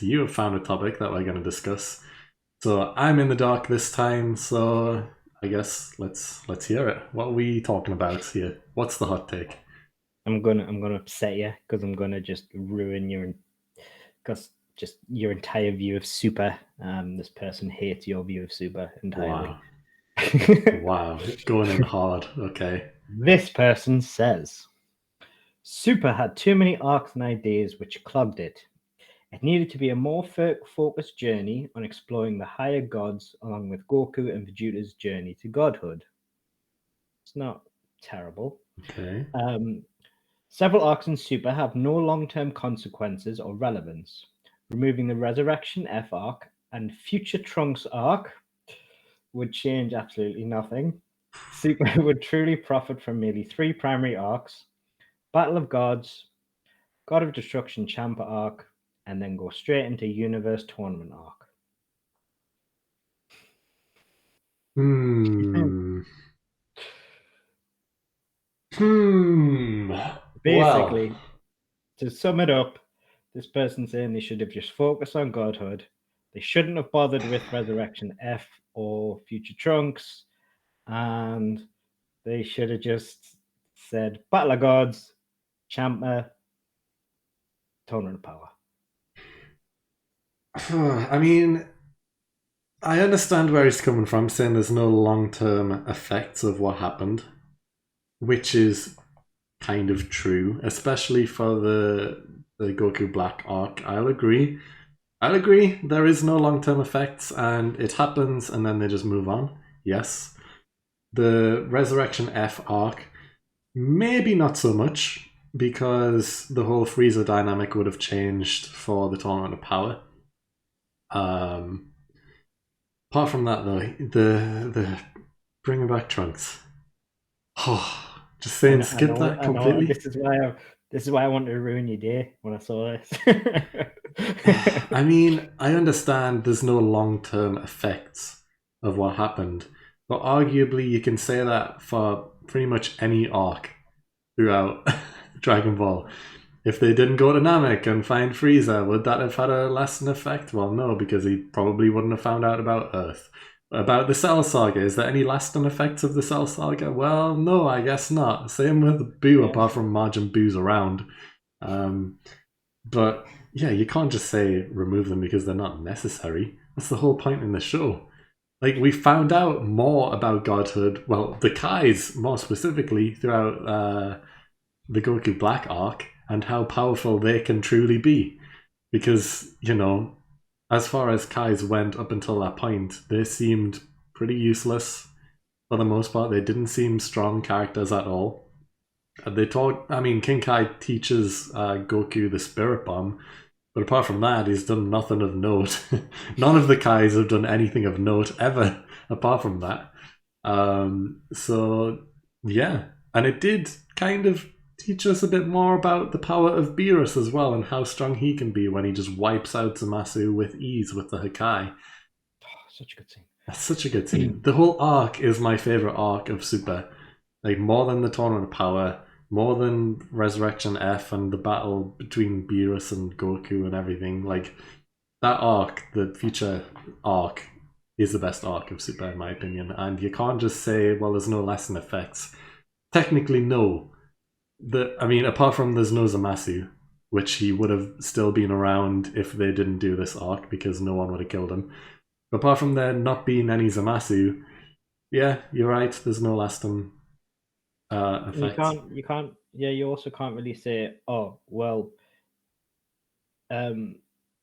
you have found a topic that we're going to discuss. So I'm in the dark this time, so I guess let's hear it. What are we talking about here? What's the hot take? I'm gonna upset you because I'm gonna just ruin your entire view of Super. This person hates your view of Super entirely. Wow. Wow. Going in hard. Okay. This person says Super had too many arcs and ideas which clogged it. It needed to be a more focused journey on exploring the higher gods, along with Goku and Vegeta's journey to godhood. It's not terrible. Okay. Several arcs in Super have no long-term consequences or relevance. Removing the Resurrection F arc and Future Trunks arc would change absolutely nothing. Super would truly profit from merely 3 primary arcs: Battle of Gods, God of Destruction Champa arc, and then go straight into Universe Tournament arc. Hmm. Hmm. Basically, Well. to sum it up, this person's saying they should have just focused on Godhood. They shouldn't have bothered with Resurrection F or Future Trunks, and they should have just said Battle of Gods, Champa, Tournament of Power. I mean, I understand where he's coming from, saying there's no long-term effects of what happened, which is kind of true, especially for the Goku Black arc. I'll agree. There is no long-term effects, and it happens, and then they just move on. Yes, the Resurrection F arc, maybe not so much, because the whole Frieza dynamic would have changed for the Tournament of Power. Apart from that, though, the bringing back Trunks. Oh, just saying, skip that I know. completely. This is why I wanted to ruin your day when I saw this. I mean, I understand there's no long-term effects of what happened, but arguably you can say that for pretty much any arc throughout Dragon Ball. If they didn't go to Namek and find Frieza, would that have had a lasting effect? Well, no, because he probably wouldn't have found out about Earth. About the Cell Saga, is there any lasting effects of the Cell Saga? Well, no, I guess not. Same with Boo, Yeah. apart from Majin Boo's around. But yeah, you can't just say remove them because they're not necessary. That's the whole point in the show. Like, we found out more about Godhood, well, the Kais more specifically, throughout the Goku Black arc, and how powerful they can truly be. Because, as far as Kais went up until that point, they seemed pretty useless for the most part. They didn't seem strong characters at all. King Kai teaches Goku the Spirit Bomb, but apart from that, he's done nothing of note. None of the Kais have done anything of note ever, apart from that. So, yeah. And it did kind of teach us a bit more about the power of Beerus as well, and how strong he can be when he just wipes out Zamasu with ease with the Hakai. Such a good scene. That's such a good scene. The whole arc is my favourite arc of Super. Like, more than the Tournament of Power, more than Resurrection F and the battle between Beerus and Goku and everything. Like, that arc, the future arc, is the best arc of Super in my opinion. And you can't just say, well, there's no lesson effects. Technically, no. Apart from there's no Zamasu, which he would have still been around if they didn't do this arc, because no one would have killed him. But apart from there not being any Zamasu, yeah, you're right, there's no lasting effects. You also can't really say, oh, well, the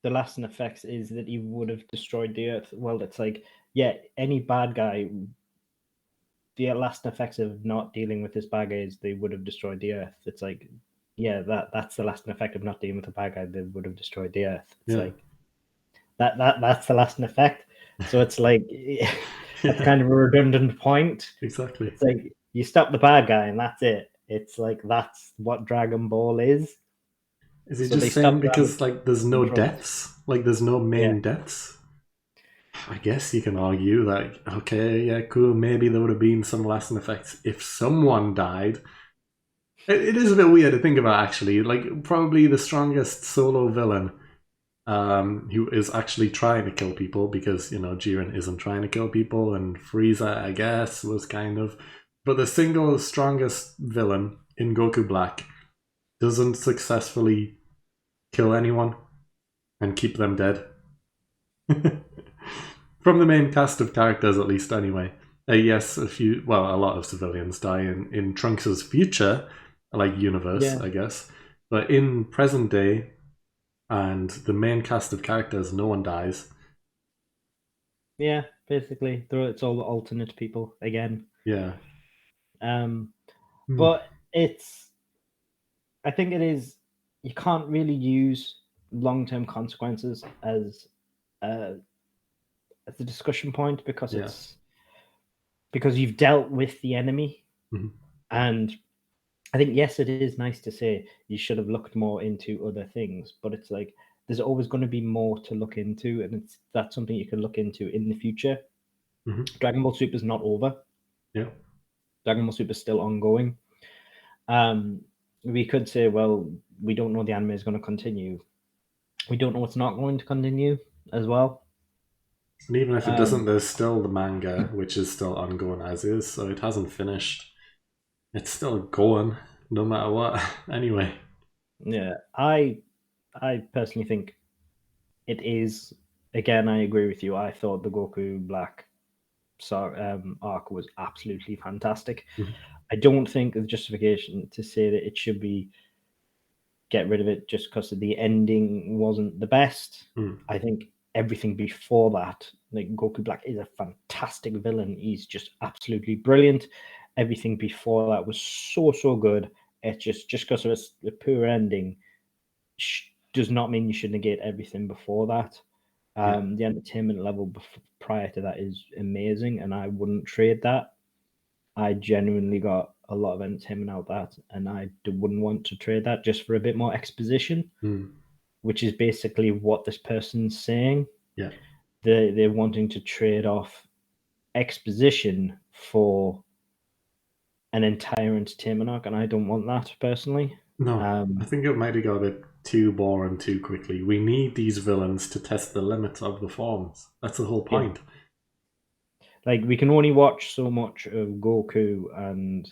lasting effects is that he would have destroyed the Earth. Well, it's like, yeah, any bad guy, the lasting effects of not dealing with this bad guy is they would have destroyed the Earth. It's like, yeah, that's the lasting effect of not dealing with the bad guy. They would have destroyed the Earth. It's like that's the lasting effect. So it's like that's kind of a redundant point. Exactly. It's like you stop the bad guy and that's it. It's like that's what Dragon Ball is. Is he just saying because there's no deaths? Like there's no main deaths? I guess you can argue that, okay, yeah, cool, maybe there would have been some lasting effects if someone died. It is a bit weird to think about, actually. Like, probably the strongest solo villain who is actually trying to kill people because, Jiren isn't trying to kill people, and Frieza, I guess, was kind of. But the single strongest villain in Goku Black doesn't successfully kill anyone and keep them dead. From the main cast of characters, at least, anyway. Yes, a lot of civilians die in Trunks' future, like, universe, Yeah, I guess. But in present day, and the main cast of characters, no one dies. yeah. Basically, it's all alternate people again. Yeah. Um, Hmm. but I think it is. You can't really use long-term consequences uh, as a discussion point Yeah. because you've dealt with the enemy, Mhm. and I think yes, it is nice to say you should have looked more into other things, but it's like there's always going to be more to look into, and that's something you can look into in the future. Mhm. Dragon Ball Super is not over. Yeah. Dragon Ball Super is still ongoing. We could say, well, we don't know the anime is going to continue. We don't know what's not going to continue as well. And even if it doesn't, Um, there's still the manga, which is still ongoing as is, so it hasn't finished. It's still going, no matter what. Anyway. yeah, I personally think it is. Again, I agree with you. I thought the Goku Black arc was absolutely fantastic. Mhm. I don't think the justification to say that it should be get rid of it just because the ending wasn't the best. Mm. I think everything before that, like Goku Black is a fantastic villain. He's just absolutely brilliant. Everything before that was so good. It's just because of a poor ending does not mean you should negate everything before that. Yeah. The entertainment level prior to that is amazing, and I wouldn't trade that. I genuinely got a lot of entertainment out of that, and I wouldn't want to trade that just for a bit more exposition, Mm. which is basically what this person's saying. Yeah. They're wanting to trade off exposition for an entire entertainment arc, and I don't want that personally. No, I Um, think it might have got a bit too boring too quickly. We need these villains to test the limits of the forms. That's the whole yeah, point. like we can only watch so much of Goku and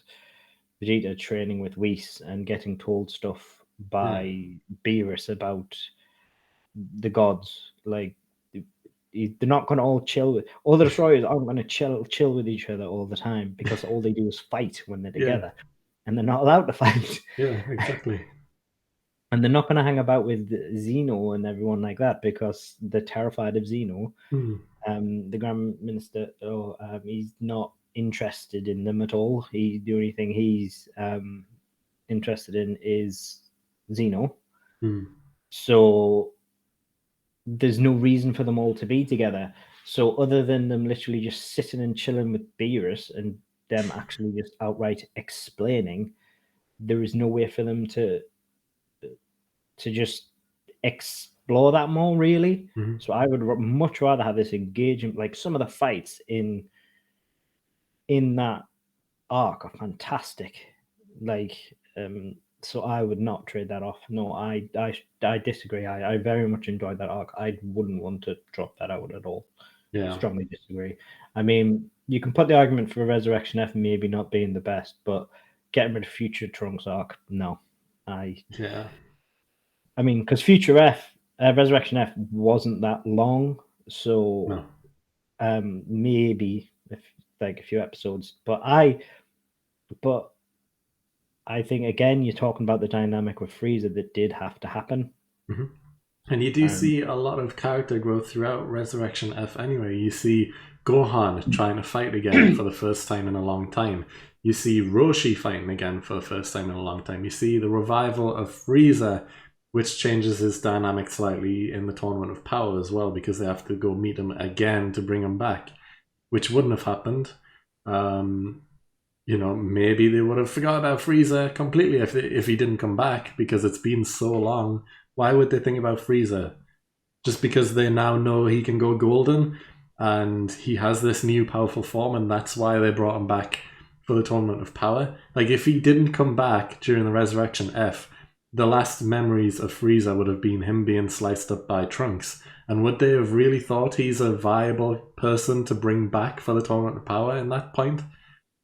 Vegeta training with Whis and getting told stuff Yeah. by Beerus about the gods. Like they're not going to all chill. All the destroyers aren't going to chill with each other all the time because all they do is fight when they're Yeah. together, and they're not allowed to fight. Yeah, exactly. And they're not going to hang about with Zeno and everyone like that because they're terrified of Zeno. Mm. The Grand Minister, he's not interested in them at all. The only thing he's interested in is Zeno. Mm. So there's no reason for them all to be together. So other than them literally just sitting and chilling with Beerus and them actually just outright explaining, there is no way for them to just explore that more really. Mm. So I would much rather have this engagement. Like some of the fights in that arc are fantastic. Like so I would not trade that off. No, I disagree. I very much enjoyed that arc. I wouldn't want to drop that out at all. Yeah. Strongly disagree. I mean, you can put the argument for Resurrection F maybe not being the best, but getting rid of Future Trunks arc, no. Yeah. I mean, because Future F, Resurrection F wasn't that long, so No. maybe if like a few episodes. But I think again, you're talking about the dynamic with Frieza that did have to happen. Hmm. And you do Um, see a lot of character growth throughout Resurrection F anyway. You see Gohan trying to fight again for the first time in a long time. You see Roshi fighting again for the first time in a long time. You see the revival of Frieza, which changes his dynamic slightly in the Tournament of Power as well, because they have to go meet him again to bring him back, which wouldn't have happened. Um, maybe they would have forgot about Frieza completely if he didn't come back because it's been so long. Why would they think about Frieza? Just because they now know he can go golden and he has this new powerful form, and that's why they brought him back for the Tournament of Power. Like, if he didn't come back during the Resurrection F, the last memories of Frieza would have been him being sliced up by Trunks. And would they have really thought he's a viable person to bring back for the Tournament of Power in that point?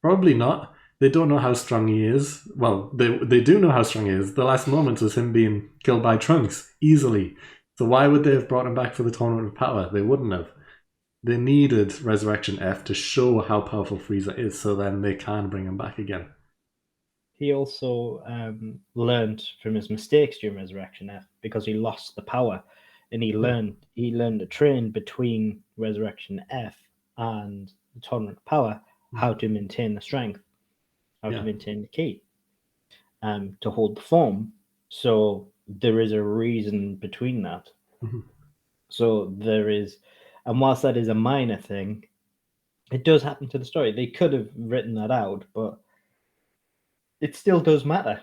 Probably not. They don't know how strong he is. Well, they do know how strong he is. The last moment was him being killed by Trunks, easily. So why would they have brought him back for the Tournament of Power? They wouldn't have. They needed Resurrection F to show how powerful Frieza is, so then they can bring him back again. He also learned from his mistakes during Resurrection F because he lost the power, and he learned to train between Resurrection F and the Tournament of Power how to maintain the strength, how to maintain the ki, to hold the form. So there is a reason between that. So there is, and whilst that is a minor thing, it does happen to the story. They could have written that out, but it still does matter.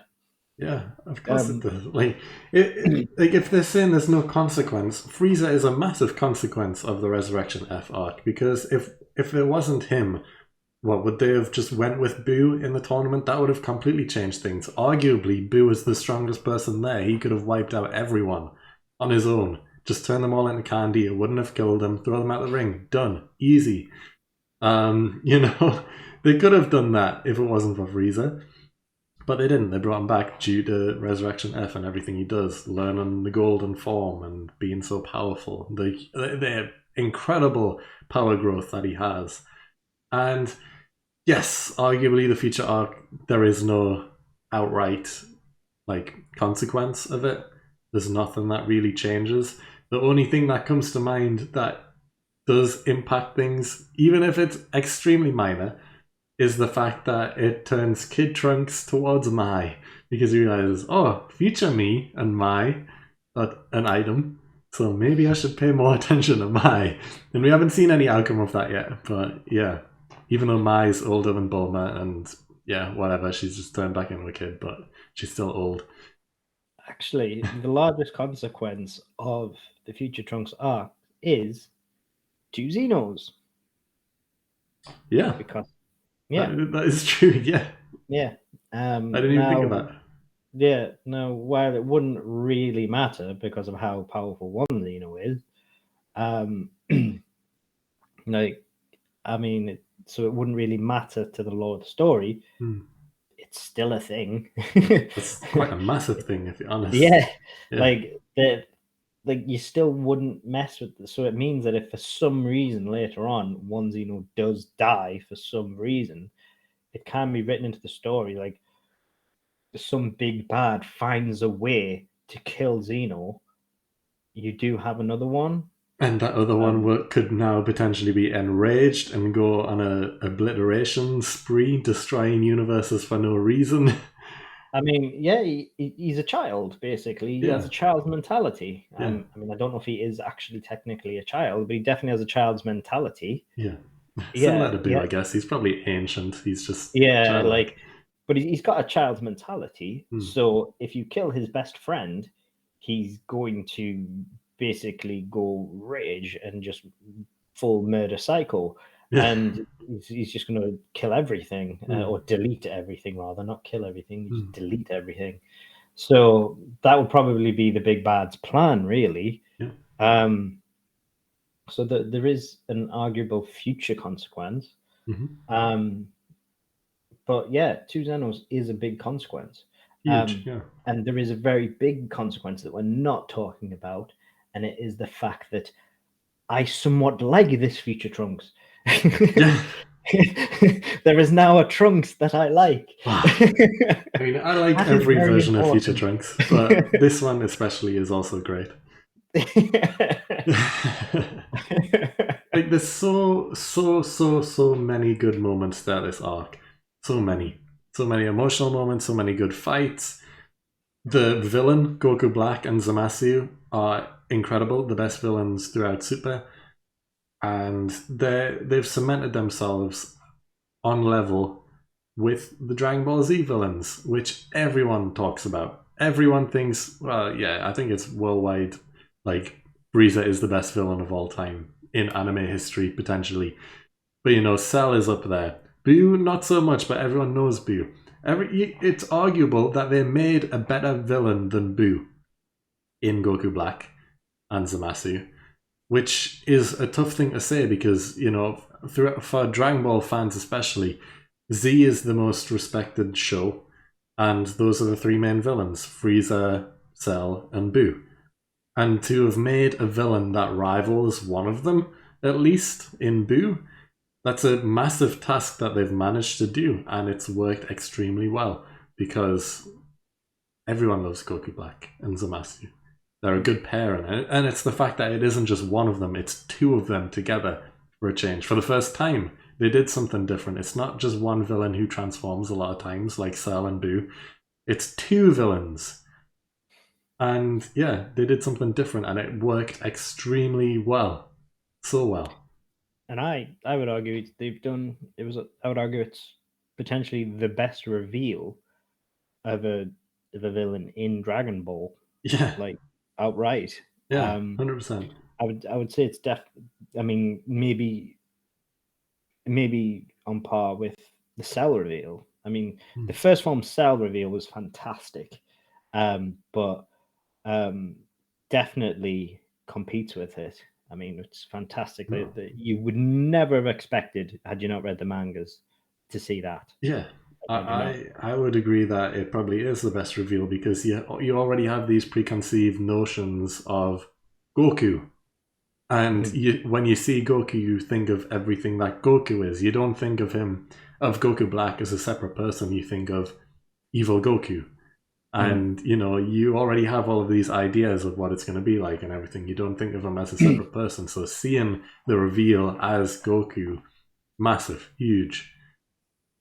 Yeah, of course it does. Like if they're saying there's no consequence, Frieza is a massive consequence of the Resurrection F arc, because if it wasn't him, what would they have just went with Boo in the tournament? That would have completely changed things. Arguably, Boo is the strongest person there. He could have wiped out everyone on his own. Just turn them all into candy. It wouldn't have killed them. Throw them out the ring. Done. Easy. They could have done that if it wasn't for Frieza. But they didn't. They brought him back due to Resurrection F and everything he does, learning the golden form and being so powerful. The incredible power growth that he has. And yes, arguably the future arc, there is no outright consequence of it. There's nothing that really changes. The only thing that comes to mind that does impact things, even if it's extremely minor, is the fact that it turns Kid Trunks towards Mai, because he realizes, oh, future me and Mai are an item, so maybe I should pay more attention to Mai. And we haven't seen any outcome of that yet, but yeah, even though Mai's older than Bulma and yeah, whatever, she's just turned back into a kid, but she's still old. Actually, the largest consequence of the future Trunks arc is 2 Xenos. Yeah. Because that is true, yeah. Yeah. I didn't even think of that. Yeah, now, while it wouldn't really matter because of how powerful one Xeno is, so it wouldn't really matter to the lore of the story. It's still a thing. It's quite a massive thing, if you're honest. Yeah. You still wouldn't mess with this. So it means that if for some reason later on one Xeno does die for some reason, it can be written into the story like some big bad finds a way to kill Xeno. You do have another one. And that other one could now potentially be enraged and go on a obliteration spree, destroying universes for no reason. I mean, yeah, he's a child, basically. He has a child's mentality. I don't know if he is actually technically a child, but he definitely has a child's mentality. Yeah. Similar to Boo, I guess. He's probably ancient. He's just childlike. But he's got a child's mentality. So if you kill his best friend, he's going to basically go rage and just full murder psycho. And he's just going to kill everything, or delete everything, rather. Not kill everything, just delete everything. So that would probably be the big bad's plan, really. So there is an arguable future consequence. But yeah, 2 Xenos is a big consequence. Huge, and there is a very big consequence that we're not talking about, and it is the fact that I somewhat like this future Trunks. There is now a Trunks that I like. I mean, I like every version of future Trunks, but this one especially is also great. There's so many good moments throughout this arc. So many emotional moments, so many good fights. The villain, Goku Black and Zamasu, are incredible, the best villains throughout Super. And they've cemented themselves on level with the Dragon Ball Z villains, which everyone talks about. Everyone thinks, well, yeah, I think it's worldwide, Frieza is the best villain of all time in anime history, potentially. But, Cell is up there. Boo, not so much, but everyone knows Boo. It's arguable that they made a better villain than Boo in Goku Black and Zamasu, which is a tough thing to say because, for Dragon Ball fans especially, Z is the most respected show, and those are the three main villains: Frieza, Cell, and Boo. And to have made a villain that rivals one of them, at least in Boo, that's a massive task that they've managed to do, and it's worked extremely well because everyone loves Goku Black and Zamasu. They're a good pair, and it's the fact that it isn't just one of them; it's two of them together for a change. For the first time, they did something different. It's not just one villain who transforms a lot of times, like Cell and Boo. It's two villains, and yeah, they did something different, and it worked extremely well, so well. And I would argue they've done it was I would argue it's potentially the best reveal of a villain in Dragon Ball, Yeah, like outright. yeah, 100%. I would say it's I mean, maybe on par with the Cell reveal. I mean, the first form Cell reveal was fantastic, but definitely competes with it. I mean, it's fantastic. No. You would never have expected, had you not read the mangas, to see that. Yeah, I do not. I would agree that it probably is the best reveal because you already have these preconceived notions of Goku, and when you see Goku, you think of everything that Goku is. You don't think of Goku Black as a separate person. You think of evil Goku, and you already have all of these ideas of what it's going to be like and everything. You don't think of him as a separate person. So seeing the reveal as Goku, massive, huge,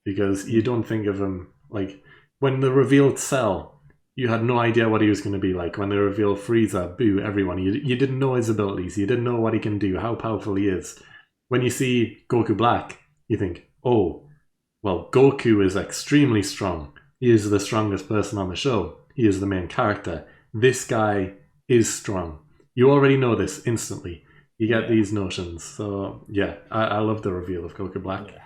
because you don't think of him like when the revealed Cell, you had no idea what he was going to be like. When they revealed Frieza, Boo, everyone, you didn't know his abilities, you didn't know what he can do, how powerful he is. When you see Goku Black, you think, oh, well, Goku is extremely strong. He is the strongest person on the show. He is the main character. This guy is strong. You already know this instantly. You get these notions. So, yeah, I love the reveal of Goku Black. Yeah.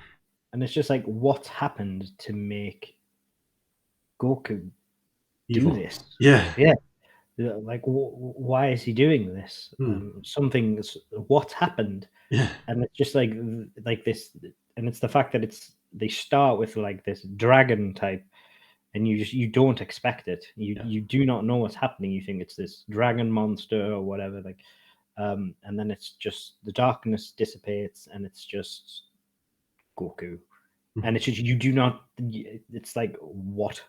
And it's just like, what's happened to make Goku Evil. do this? Yeah. Yeah. Like, why is he doing this? What's happened? Yeah. And it's just like this, and it's the fact that they start with like this dragon type, and you don't expect it. You do not know what's happening. You think it's this dragon monster or whatever, like, and then it's just the darkness dissipates, and it's just Goku, and it's just you do not. It's like what?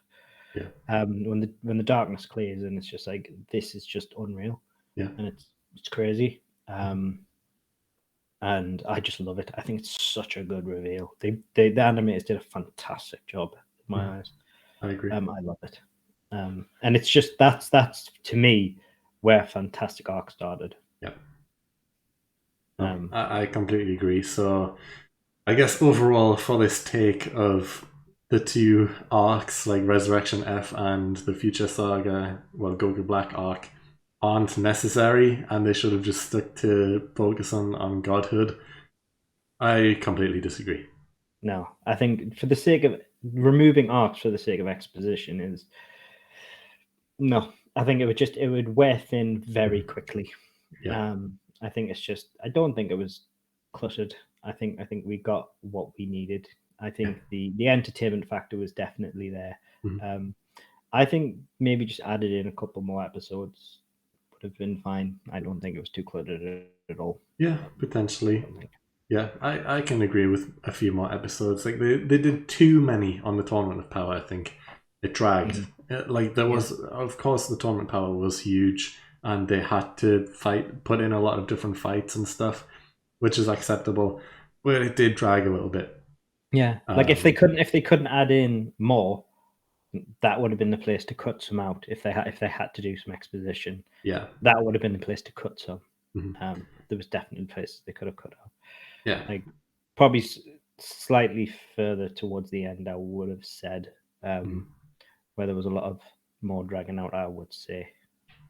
Yeah. When the darkness clears, and it's just like this is just unreal. Yeah. And it's crazy. And I just love it. I think it's such a good reveal. The animators did a fantastic job in my eyes. I agree. I love it. And it's just that's to me where Fantastic Arc started. Yeah. I completely agree. So I guess overall for this take of the two arcs, like Resurrection F and the Future Saga, well, Goku Black arc, aren't necessary and they should have just stuck to focus on godhood. I completely disagree. No, I think for the sake of removing arcs for the sake of exposition is no. I think it would wear thin very quickly. Yeah. I think it's just I don't think it was cluttered. I think we got what we needed. I think the entertainment factor was definitely there. I think maybe just added in a couple more episodes would have been fine. I don't think it was too cluttered at all. Yeah, potentially. Yeah, I can agree with a few more episodes. Like they did too many on the Tournament of Power, I think. It dragged. Like there was, of course, the Tournament of Power was huge, and they had to put in a lot of different fights and stuff, which is acceptable. But it did drag a little bit. Yeah, like if they couldn't add in more, that would have been the place to cut some out. If they had to do some exposition, yeah, that would have been the place to cut some. There was definitely places they could have cut out. Yeah, like probably slightly further towards the end, I would have said, where there was a lot of more dragging out, I would say.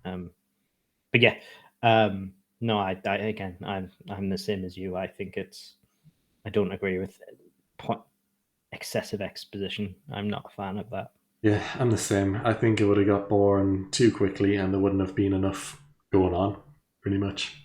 But yeah, no, again, I'm the same as you. I think I don't agree with excessive exposition. I'm not a fan of that. Yeah, I'm the same. I think it would have got boring too quickly and there wouldn't have been enough going on, pretty much.